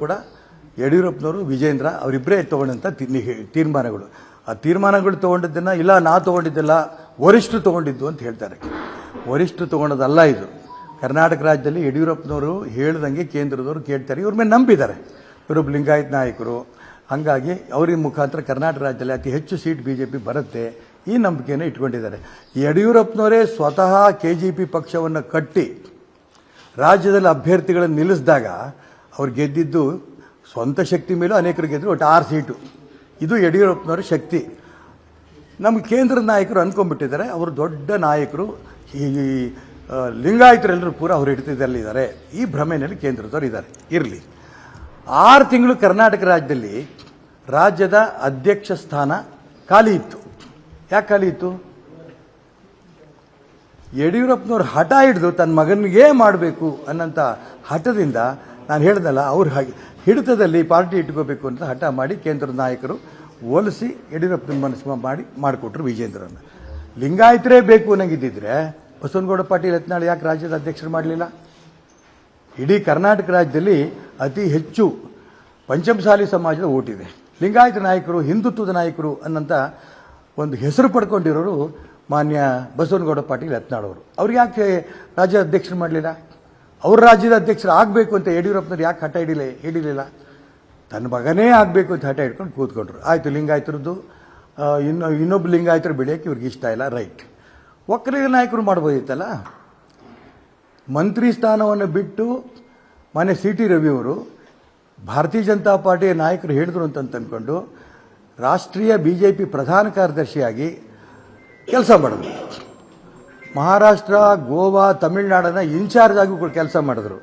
ಕೂಡ ಯಡಿಯೂರಪ್ಪನವರು ವಿಜೇಂದ್ರ ಅವರಿಬ್ಬರೇ ತಗೊಂಡಂಥ ತೀರ್ಮಾನಗಳು. ಆ ತೀರ್ಮಾನಗಳು ತಗೊಂಡಿದ್ದನ್ನು ಇಲ್ಲ ನಾ ತಗೊಂಡಿದ್ದಲ್ಲ ವರಿಷ್ಠರು ತಗೊಂಡಿದ್ದು ಅಂತ ಹೇಳ್ತಾರೆ. ವರಿಷ್ಠರು ತಗೊಂಡದಲ್ಲ ಇದು. ಕರ್ನಾಟಕ ರಾಜ್ಯದಲ್ಲಿ ಯಡಿಯೂರಪ್ಪನವರು ಹೇಳ್ದಂಗೆ ಕೇಂದ್ರದವರು ಕೇಳ್ತಾರೆ. ಇವ್ರ ಮೇಲೆ ನಂಬಿದ್ದಾರೆ. ಇವರೊಬ್ಬ ಲಿಂಗಾಯತ್ ನಾಯಕರು. ಹಾಗಾಗಿ ಅವರ ಮುಖಾಂತರ ಕರ್ನಾಟಕ ರಾಜ್ಯದಲ್ಲಿ ಅತಿ ಹೆಚ್ಚು ಸೀಟ್ ಬಿಜೆಪಿ ಬರುತ್ತೆ ಈ ನಂಬಿಕೆಯನ್ನು ಇಟ್ಕೊಂಡಿದ್ದಾರೆ. ಯಡಿಯೂರಪ್ಪನವರೇ ಸ್ವತಃ KJP ಪಕ್ಷವನ್ನು ಕಟ್ಟಿ ರಾಜ್ಯದಲ್ಲಿ ಅಭ್ಯರ್ಥಿಗಳನ್ನು ನಿಲ್ಲಿಸಿದಾಗ ಅವ್ರು ಗೆದ್ದಿದ್ದು ಸ್ವಂತ ಶಕ್ತಿ ಮೇಲೂ ಅನೇಕರು ಗೆದ್ದರು. ಒಟ್ಟು 6 ಸೀಟು. ಇದು ಯಡಿಯೂರಪ್ಪನವರ ಶಕ್ತಿ. ನಮ್ಮ ಕೇಂದ್ರದ ನಾಯಕರು ಅಂದ್ಕೊಂಡ್ಬಿಟ್ಟಿದ್ದಾರೆ ಅವರು ದೊಡ್ಡ ನಾಯಕರು. ಈ ಲಿಂಗಾಯತರೆಲ್ಲರೂ ಪೂರ ಅವ್ರ ಹಿಡಿತದಲ್ಲಿದ್ದಾರೆ. ಈ ಭ್ರಮೆಯಲ್ಲಿ ಕೇಂದ್ರದವರು ಇದ್ದಾರೆ. ಇರಲಿ. 6 ತಿಂಗಳು ಕರ್ನಾಟಕ ರಾಜ್ಯದಲ್ಲಿ ರಾಜ್ಯದ ಅಧ್ಯಕ್ಷ ಸ್ಥಾನ ಖಾಲಿ ಇತ್ತು. ಯಾಕೆ ಖಾಲಿ ಇತ್ತು? ಯಡಿಯೂರಪ್ಪನವ್ರು ಹಠ ಹಿಡಿದು ತನ್ನ ಮಗನಿಗೆ ಮಾಡಬೇಕು ಅನ್ನೋಂಥ ಹಠದಿಂದ ನಾನು ಹೇಳ್ದಲ್ಲ, ಅವ್ರ ಹಿಡಿತದಲ್ಲಿ ಪಾರ್ಟಿ ಇಟ್ಕೋಬೇಕು ಅಂತ ಹಠ ಮಾಡಿ ಕೇಂದ್ರದ ನಾಯಕರು ಒಲಿಸಿ ಯಡಿಯೂರಪ್ಪನ ಮನಸ್ಸು ಮಾಡಿಕೊಟ್ರು ವಿಜೇಂದ್ರನ್ನ. ಲಿಂಗಾಯತರೇ ಬೇಕು ಅನ್ನಂಗಿದ್ದಿದ್ರೆ ಬಸವನಗೌಡ ಪಾಟೀಲ್ ಯತ್ನಾಳ್ ಯಾಕೆ ರಾಜ್ಯದ ಅಧ್ಯಕ್ಷರು ಮಾಡಲಿಲ್ಲ? ಇಡೀ ಕರ್ನಾಟಕ ರಾಜ್ಯದಲ್ಲಿ ಅತಿ ಹೆಚ್ಚು ಪಂಚಮಸಾಲಿ ಸಮಾಜದ ಓಟಿದೆ. ಲಿಂಗಾಯತ ನಾಯಕರು, ಹಿಂದುತ್ವದ ನಾಯಕರು ಅನ್ನೋಂಥ ಒಂದು ಹೆಸರು ಪಡ್ಕೊಂಡಿರೋರು ಮಾನ್ಯ ಬಸವನಗೌಡ ಪಾಟೀಲ್ ಯತ್ನಾಳ್ ಅವರು. ಅವ್ರಿಗೆ ಯಾಕೆ ರಾಜ್ಯ ಅಧ್ಯಕ್ಷರು ಮಾಡಲಿಲ್ಲ? ಅವ್ರ ರಾಜ್ಯದ ಅಧ್ಯಕ್ಷರು ಆಗಬೇಕು ಅಂತ ಯಡಿಯೂರಪ್ಪನವ್ರು ಯಾಕೆ ಹಠ ಹಿಡಿಲಿಲ್ಲ? ತನ್ನ ಮಗನೇ ಆಗಬೇಕು ಅಂತ ಹಠ ಹಿಡ್ಕೊಂಡು ಕೂತ್ಕೊಂಡ್ರು. ಆಯಿತು, ಲಿಂಗಾಯತರದ್ದು ಇನ್ನೊಬ್ಬ ಲಿಂಗಾಯತರು ಬೆಳೆಯೋಕ್ಕೆ ಇವ್ರಿಗೆ ಇಷ್ಟ ಇಲ್ಲ. ರೈಟ್. ಒಕ್ಕಲಿಗ ನಾಯಕರು ಮಾಡ್ಬೋದಿತ್ತಲ್ಲ. ಮಂತ್ರಿ ಸ್ಥಾನವನ್ನು ಬಿಟ್ಟು ಮಾನ್ಯ CT ರವಿಯವರು ಭಾರತೀಯ ಜನತಾ ಪಾರ್ಟಿಯ ನಾಯಕರು ಹೇಳಿದ್ರು ಅಂತ ಅಂದ್ಕೊಂಡು ರಾಷ್ಟ್ರೀಯ BJP ಪ್ರಧಾನ ಕಾರ್ಯದರ್ಶಿಯಾಗಿ ಕೆಲಸ ಮಾಡಿದ್ರು. ಮಹಾರಾಷ್ಟ್ರ, ಗೋವಾ, ತಮಿಳುನಾಡನ್ನ ಇನ್ಚಾರ್ಜ್ ಆಗಿ ಕೂಡ ಕೆಲಸ ಮಾಡಿದ್ರು.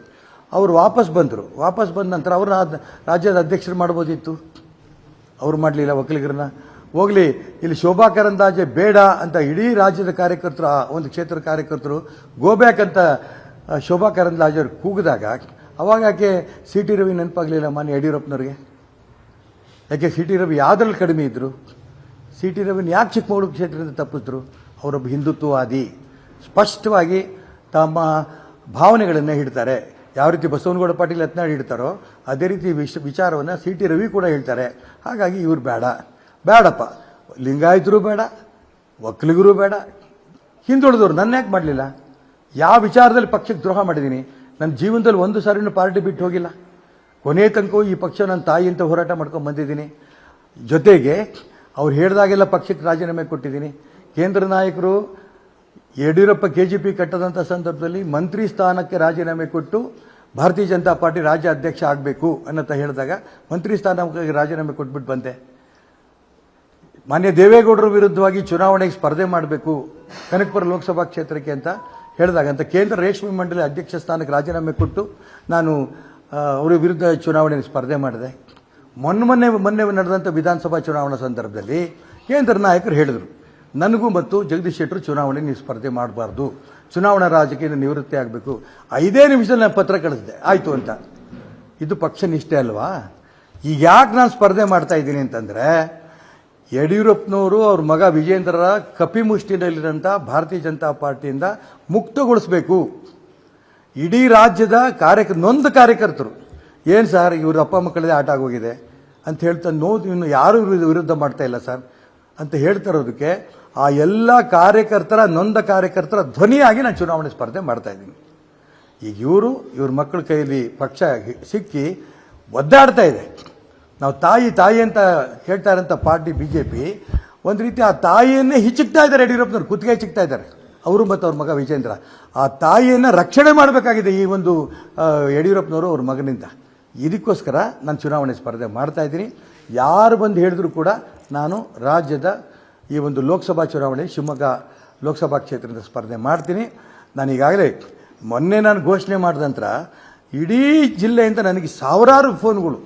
ಅವರು ವಾಪಸ್ ಬಂದರು. ವಾಪಸ್ ಬಂದ ನಂತರ ಅವರು ರಾಜ್ಯದ ಅಧ್ಯಕ್ಷರು ಮಾಡ್ಬೋದಿತ್ತು. ಅವ್ರು ಮಾಡಲಿಲ್ಲ. ಒಕ್ಕಲಿಗರನ್ನ ಹೋಗಲಿ, ಇಲ್ಲಿ ಶೋಭಾ ಕರಂದ್ಲಾಜೆ ಬೇಡ ಅಂತ ಇಡೀ ರಾಜ್ಯದ ಕಾರ್ಯಕರ್ತರು, ಒಂದು ಕ್ಷೇತ್ರದ ಕಾರ್ಯಕರ್ತರು ಗೋಬ್ಯಾಕ್ ಅಂತ ಶೋಭಾ ಕರಂದ್ಲಾಜೆ ಅವ್ರು ಕೂಗಿದಾಗ ಅವಾಗ ಯಾಕೆ CT ರವಿ ನೆನಪಾಗಲಿಲ್ಲ ಮಾನ್ಯ ಯಡಿಯೂರಪ್ಪನವ್ರಿಗೆ? ಯಾಕೆ CT ರವಿ ಯಾವುದ್ರಲ್ಲಿ ಕಡಿಮೆ ಇದ್ರು? CT ರವಿನ ಯಾಕೆ ಚಿಕ್ಕಮಗಳೂರು ಕ್ಷೇತ್ರದಿಂದ ತಪ್ಪಿದ್ರು? ಅವರೊಬ್ಬ ಹಿಂದುತ್ವವಾದಿ. ಸ್ಪಷ್ಟವಾಗಿ ತಮ್ಮ ಭಾವನೆಗಳನ್ನು ಹಿಡ್ತಾರೆ. ಯಾವ ರೀತಿ ಬಸವನಗೌಡ ಪಾಟೀಲ್ ಯತ್ನಾಳ್ ಹಿಡ್ತಾರೋ ಅದೇ ರೀತಿ ವಿಚಾರವನ್ನು CT ರವಿ ಕೂಡ ಹೇಳ್ತಾರೆ. ಹಾಗಾಗಿ ಇವ್ರು ಬೇಡಪ್ಪ, ಲಿಂಗಾಯತರು ಬೇಡ, ಒಕ್ಕಲಿಗರು ಬೇಡ, ಹಿಂದುಳಿದವರು ನನ್ನ ಯಾಕೆ ಮಾಡಲಿಲ್ಲ? ಯಾವ ವಿಚಾರದಲ್ಲಿ ಪಕ್ಷಕ್ಕೆ ದ್ರೋಹ ಮಾಡಿದ್ದೀನಿ? ನನ್ನ ಜೀವನದಲ್ಲಿ ಒಂದು ಸಾರಿನೂ ಪಾರ್ಟಿ ಬಿಟ್ಟು ಹೋಗಿಲ್ಲ. ಕೊನೆ ತನಕ ಈ ಪಕ್ಷ ನನ್ನ ತಾಯಿ ಅಂತ ಹೋರಾಟ ಮಾಡ್ಕೊಂಡು ಬಂದಿದ್ದೀನಿ. ಜೊತೆಗೆ ಅವ್ರು ಹೇಳಿದಾಗೆಲ್ಲ ಪಕ್ಷಕ್ಕೆ ರಾಜೀನಾಮೆ ಕೊಟ್ಟಿದ್ದೀನಿ. ಕೇಂದ್ರ ನಾಯಕರು ಯಡಿಯೂರಪ್ಪ KJP ಕಟ್ಟದಂಥ ಸಂದರ್ಭದಲ್ಲಿ ಮಂತ್ರಿ ಸ್ಥಾನಕ್ಕೆ ರಾಜೀನಾಮೆ ಕೊಟ್ಟು ಭಾರತೀಯ ಜನತಾ ಪಾರ್ಟಿ ರಾಜ್ಯ ಅಧ್ಯಕ್ಷ ಆಗಬೇಕು ಅನ್ನೋಂತ ಹೇಳಿದಾಗ ಮಂತ್ರಿ ಸ್ಥಾನಕ್ಕೆ ರಾಜೀನಾಮೆ ಕೊಟ್ಬಿಟ್ಟು ಬಂದೆ. ಮಾನ್ಯ ದೇವೇಗೌಡರ ವಿರುದ್ಧವಾಗಿ ಚುನಾವಣೆಗೆ ಸ್ಪರ್ಧೆ ಮಾಡಬೇಕು ಕನಕಪುರ ಲೋಕಸಭಾ ಕ್ಷೇತ್ರಕ್ಕೆ ಅಂತ ಹೇಳಿದಾಗ ಅಂತ ಕೇಂದ್ರ ರೇಷ್ಮೆ ಮಂಡಳಿ ಅಧ್ಯಕ್ಷ ಸ್ಥಾನಕ್ಕೆ ರಾಜೀನಾಮೆ ಕೊಟ್ಟು ನಾನು ಅವರ ವಿರುದ್ಧ ಚುನಾವಣೆಗೆ ಸ್ಪರ್ಧೆ ಮಾಡಿದೆ. ಮೊನ್ನೆ ನಡೆದಂಥ ವಿಧಾನಸಭಾ ಚುನಾವಣಾ ಸಂದರ್ಭದಲ್ಲಿ ಕೇಂದ್ರ ನಾಯಕರು ಹೇಳಿದರು, ನನಗೂ ಮತ್ತು ಜಗದೀಶ್ ಶೆಟ್ಟರು ಚುನಾವಣೆ ನೀವು ಸ್ಪರ್ಧೆ ಮಾಡಬಾರ್ದು, ಚುನಾವಣಾ ರಾಜಕೀಯ ನಿವೃತ್ತಿ ಆಗಬೇಕು. 5 ನಿಮಿಷದಲ್ಲಿ ನಾನು ಪತ್ರ ಕಳಿಸಿದೆ, ಆಯಿತು ಅಂತ. ಇದು ಪಕ್ಷ ನಿಷ್ಠೆ ಅಲ್ವಾ? ಈಗ ಯಾಕೆ ನಾನು ಸ್ಪರ್ಧೆ ಮಾಡ್ತಾ ಇದ್ದೀನಿ ಅಂತಂದರೆ ಯಡಿಯೂರಪ್ಪನವರು ಅವ್ರ ಮಗ ವಿಜೇಂದ್ರರ ಕಪಿಮುಷ್ಟಿನಲ್ಲಿರೋಂಥ ಭಾರತೀಯ ಜನತಾ ಪಾರ್ಟಿಯಿಂದ ಮುಕ್ತಗೊಳಿಸಬೇಕು. ಇಡೀ ರಾಜ್ಯದ ನೊಂದ ಕಾರ್ಯಕರ್ತರು ಏನು ಸರ್ ಇವ್ರ ಅಪ್ಪ ಮಕ್ಕಳದೇ ಆಟ ಆಗೋಗಿದೆ ಅಂತ ಹೇಳ್ತಾ ಇನ್ನು ಯಾರು ವಿರುದ್ಧ ಮಾಡ್ತಾ ಇಲ್ಲ ಸರ್ ಅಂತ ಹೇಳ್ತಾ ಇರೋದಕ್ಕೆ ಆ ಎಲ್ಲ ನೊಂದ ಕಾರ್ಯಕರ್ತರ ಧ್ವನಿಯಾಗಿ ನಾನು ಚುನಾವಣೆ ಸ್ಪರ್ಧೆ ಮಾಡ್ತಾ ಇದ್ದೀನಿ. ಈಗ ಇವ್ರ ಮಕ್ಕಳ ಕೈಯಲ್ಲಿ ಪಕ್ಷ ಸಿಕ್ಕಿ ಒದ್ದಾಡ್ತಾ ಇದೆ. ನಾವು ತಾಯಿ ಅಂತ ಹೇಳ್ತಾ ಇರೋಂಥ ಪಾರ್ಟಿ BJP ಒಂದು ರೀತಿ ಆ ತಾಯಿಯನ್ನೇ ಹಿಚ್ಚುತ್ತಾ ಇದ್ದಾರೆ. ಯಡಿಯೂರಪ್ಪನವ್ರು ಕುತ್ತಿಗೆ ಹಿಚ್ಚುತ್ತಾ ಇದ್ದಾರೆ, ಅವರು ಮತ್ತು ಅವ್ರ ಮಗ ವಿಜೇಂದ್ರ. ಆ ತಾಯಿಯನ್ನು ರಕ್ಷಣೆ ಮಾಡಬೇಕಾಗಿದೆ ಈ ಒಂದು ಯಡಿಯೂರಪ್ಪನವರು ಅವ್ರ ಮಗನಿಂದ. ಇದಕ್ಕೋಸ್ಕರ ನಾನು ಚುನಾವಣೆ ಸ್ಪರ್ಧೆ ಮಾಡ್ತಾ ಇದ್ದೀನಿ. ಯಾರು ಬಂದು ಹೇಳಿದ್ರು ಕೂಡ ನಾನು ರಾಜ್ಯದ ಈ ಒಂದು ಲೋಕಸಭಾ ಚುನಾವಣೆ ಶಿವಮೊಗ್ಗ ಲೋಕಸಭಾ ಕ್ಷೇತ್ರದಿಂದ ಸ್ಪರ್ಧೆ ಮಾಡ್ತೀನಿ. ನಾನು ಈಗಾಗಲೇ ಮೊನ್ನೆ ನಾನು ಘೋಷಣೆ ಮಾಡಿದ ನಂತರ ಇಡೀ ಜಿಲ್ಲೆಯಿಂದ ನನಗೆ ಸಾವಿರಾರು ಫೋನ್ಗಳು,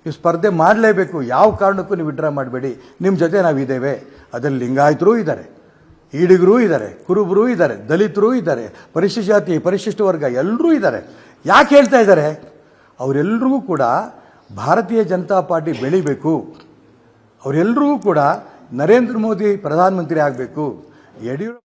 ನೀವು ಸ್ಪರ್ಧೆ ಮಾಡಲೇಬೇಕು, ಯಾವ ಕಾರಣಕ್ಕೂ ನೀವು ವಿಡ್ರಾ ಮಾಡಬೇಡಿ, ನಿಮ್ಮ ಜೊತೆ ನಾವಿದ್ದೇವೆ. ಅದರಲ್ಲಿ ಲಿಂಗಾಯತರೂ ಇದ್ದಾರೆ, ಈಡಿಗರೂ ಇದ್ದಾರೆ, ಕುರುಬರು ಇದ್ದಾರೆ, ದಲಿತರು ಇದ್ದಾರೆ, ಪರಿಶಿಷ್ಟ ಜಾತಿ, ಪರಿಶಿಷ್ಟ ವರ್ಗ ಎಲ್ಲರೂ ಇದ್ದಾರೆ. ಯಾಕೆ ಹೇಳ್ತಾ ಇದ್ದಾರೆ? ಅವರೆಲ್ಲರಿಗೂ ಕೂಡ ಭಾರತೀಯ ಜನತಾ ಪಾರ್ಟಿ ಬೆಳಿಬೇಕು, ಅವರೆಲ್ಲರಿಗೂ ಕೂಡ ನರೇಂದ್ರ ಮೋದಿ ಪ್ರಧಾನಮಂತ್ರಿ ಆಗಬೇಕು. ಯಡಿಯೂರಪ್ಪ